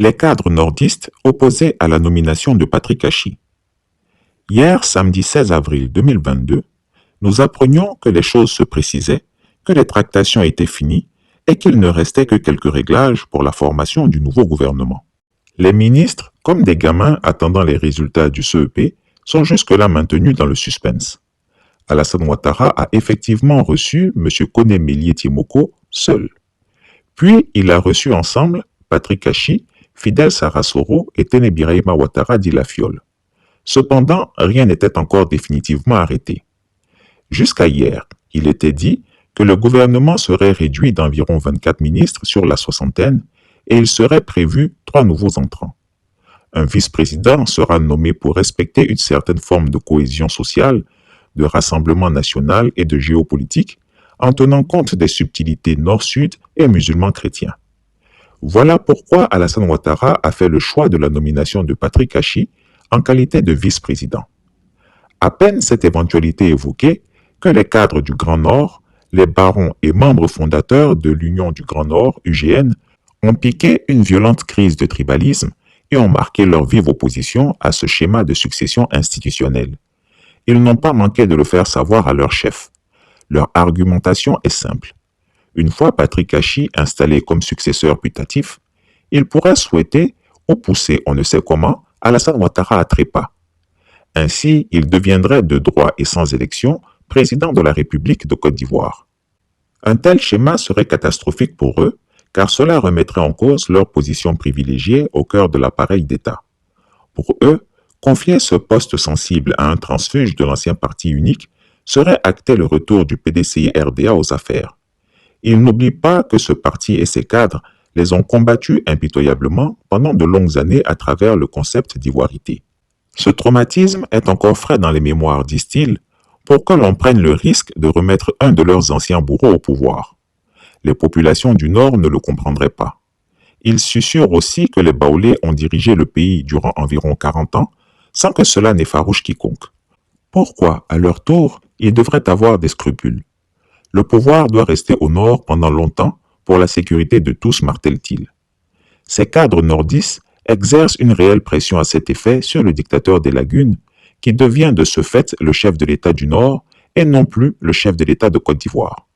Les cadres nordistes opposaient à la nomination de Patrick Hachi. Hier, samedi 16 avril 2022, nous apprenions que les choses se précisaient, que les tractations étaient finies et qu'il ne restait que quelques réglages pour la formation du nouveau gouvernement. Les ministres, comme des gamins attendant les résultats du CEP, sont jusque-là maintenus dans le suspense. Alassane Ouattara a effectivement reçu M. Kone Mélié Timoko seul. Puis il a reçu ensemble Patrick Hachi, Fidel Sarasoro et Tene Birahima Ouattara dit la Fiole. Cependant, rien n'était encore définitivement arrêté. Jusqu'à hier, il était dit que le gouvernement serait réduit d'environ 24 ministres sur la soixantaine et il serait prévu 3 nouveaux entrants. Un vice-président sera nommé pour respecter une certaine forme de cohésion sociale, de rassemblement national et de géopolitique, en tenant compte des subtilités nord-sud et musulmans chrétiens. Voilà pourquoi Alassane Ouattara a fait le choix de la nomination de Patrick Hachi en qualité de vice-président. À peine cette éventualité évoquée que les cadres du Grand Nord, les barons et membres fondateurs de l'Union du Grand Nord, UGN, ont piqué une violente crise de tribalisme et ont marqué leur vive opposition à ce schéma de succession institutionnelle. Ils n'ont pas manqué de le faire savoir à leur chef. Leur argumentation est simple. Une fois Patrick Hachi installé comme successeur putatif, il pourrait souhaiter ou pousser on ne sait comment Alassane Ouattara à trépas. Ainsi, il deviendrait de droit et sans élection président de la République de Côte d'Ivoire. Un tel schéma serait catastrophique pour eux, car cela remettrait en cause leur position privilégiée au cœur de l'appareil d'État. Pour eux, confier ce poste sensible à un transfuge de l'ancien parti unique serait acter le retour du PDCI-RDA aux affaires. Ils n'oublient pas que ce parti et ses cadres les ont combattus impitoyablement pendant de longues années à travers le concept d'ivoirité. Ce traumatisme est encore frais dans les mémoires, disent-ils, pour que l'on prenne le risque de remettre un de leurs anciens bourreaux au pouvoir. Les populations du Nord ne le comprendraient pas. Ils susurrent aussi que les Baoulés ont dirigé le pays durant environ 40 ans sans que cela n'effarouche quiconque. Pourquoi, à leur tour, ils devraient avoir des scrupules? Le pouvoir doit rester au Nord pendant longtemps pour la sécurité de tous, martèlent-ils. Ces cadres nordistes exercent une réelle pression à cet effet sur le dictateur des lagunes, qui devient de ce fait le chef de l'État du Nord et non plus le chef de l'État de Côte d'Ivoire.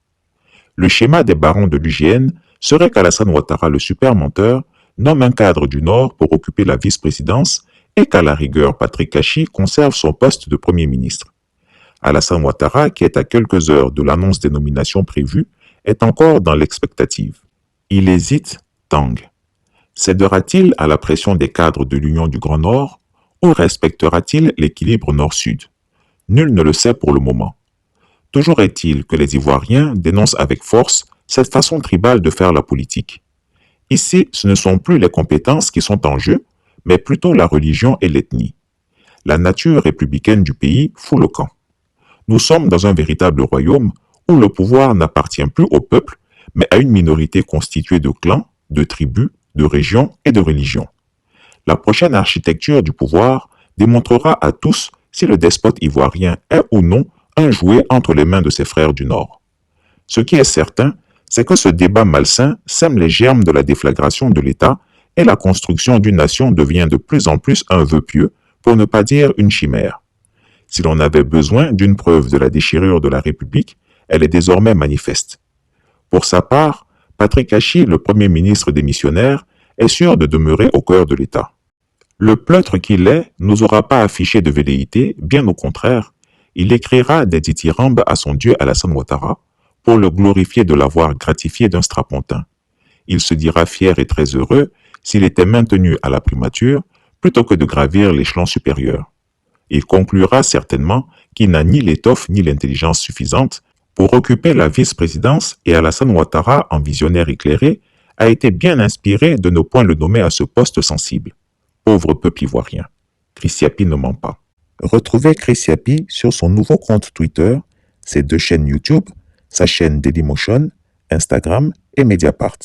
Le schéma des barons de l'UGN serait qu'Alassane Ouattara, le super menteur, nomme un cadre du Nord pour occuper la vice-présidence et qu'à la rigueur, Patrick Hachi conserve son poste de Premier ministre. Alassane Ouattara, qui est à quelques heures de l'annonce des nominations prévues, est encore dans l'expectative. Il hésite, tangue. Cédera-t-il à la pression des cadres de l'Union du Grand Nord ou respectera-t-il l'équilibre Nord-Sud? Nul ne le sait pour le moment. Toujours est-il que les Ivoiriens dénoncent avec force cette façon tribale de faire la politique. Ici, ce ne sont plus les compétences qui sont en jeu, mais plutôt la religion et l'ethnie. La nature républicaine du pays fout le camp. Nous sommes dans un véritable royaume où le pouvoir n'appartient plus au peuple, mais à une minorité constituée de clans, de tribus, de régions et de religions. La prochaine architecture du pouvoir démontrera à tous si le despote ivoirien est ou non un jouet entre les mains de ses frères du Nord. Ce qui est certain, c'est que ce débat malsain sème les germes de la déflagration de l'État et la construction d'une nation devient de plus en plus un vœu pieux, pour ne pas dire une chimère. Si l'on avait besoin d'une preuve de la déchirure de la République, elle est désormais manifeste. Pour sa part, Patrick Hachi, le Premier ministre démissionnaire, est sûr de demeurer au cœur de l'État. Le pleutre qu'il est n'osera pas afficher de velléité, bien au contraire. Il écrira des dithyrambes à son dieu Alassane Ouattara pour le glorifier de l'avoir gratifié d'un strapontin. Il se dira fier et très heureux s'il était maintenu à la primature plutôt que de gravir l'échelon supérieur. Il conclura certainement qu'il n'a ni l'étoffe ni l'intelligence suffisante pour occuper la vice-présidence et Alassane Ouattara, en visionnaire éclairé, a été bien inspiré de ne point le nommer à ce poste sensible. Pauvre peuple ivoirien. Chris Yapi ne ment pas. Retrouvez Chris Yapi sur son nouveau compte Twitter, ses 2 chaînes YouTube, sa chaîne Dailymotion, Instagram et Mediapart.